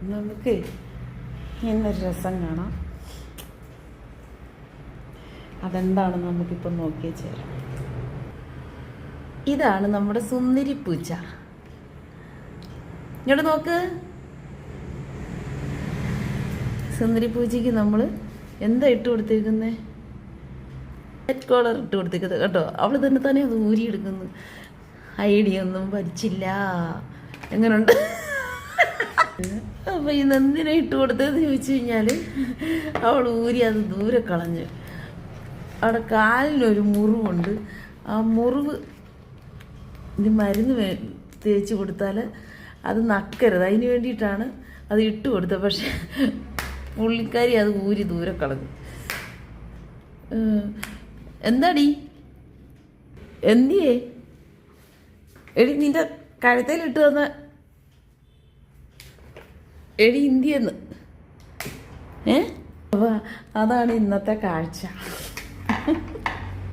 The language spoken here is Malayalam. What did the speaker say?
നമുക്ക് ഇന്നൊരു രസം കാണാം. അതെന്താണെന്ന് നമുക്കിപ്പം നോക്കിയേ ചേരാം. ഇതാണ് നമ്മുടെ സുന്ദരി പൂച്ച. ഇങ്ങോട്ട് നോക്ക്. സുന്ദരി പൂച്ചയ്ക്ക് നമ്മൾ എന്താ ഇട്ട് കൊടുത്തേക്കുന്നേ? ഹെഡ് കോളർ ഇട്ട് കൊടുത്തേക്കുന്നത് കേട്ടോ. അവൾ തന്നെ അത് ഊരിയെടുക്കുന്നു. ഐഡിയ ഒന്നും പഠിച്ചില്ല. എങ്ങനെയുണ്ട്? അപ്പം ഇതെന്തിനാ ഇട്ട് കൊടുത്തതെന്ന് ചോദിച്ചു കഴിഞ്ഞാൽ അവൾ ഊരി അത് ദൂരെ കളഞ്ഞ്. അവിടെ കാലിനൊരു മുറിവുണ്ട്. ആ മുറിവ് ഇത് മരുന്ന് തേച്ച് കൊടുത്താൽ അത് നക്കരുത്. അതിന് വേണ്ടിയിട്ടാണ് അത് ഇട്ട് കൊടുത്തത്. പക്ഷെ പുള്ളിക്കാരി അത് ഊരി ദൂരെ കളഞ്ഞു. എന്താടി എന്തിയേ? എടി നിന്റെ കഴുത്തേലിട്ട് തന്ന എടി ഇന്ത്യന്ന്. അപ്പോൾ അതാണ് ഇന്നത്തെ കാഴ്ച.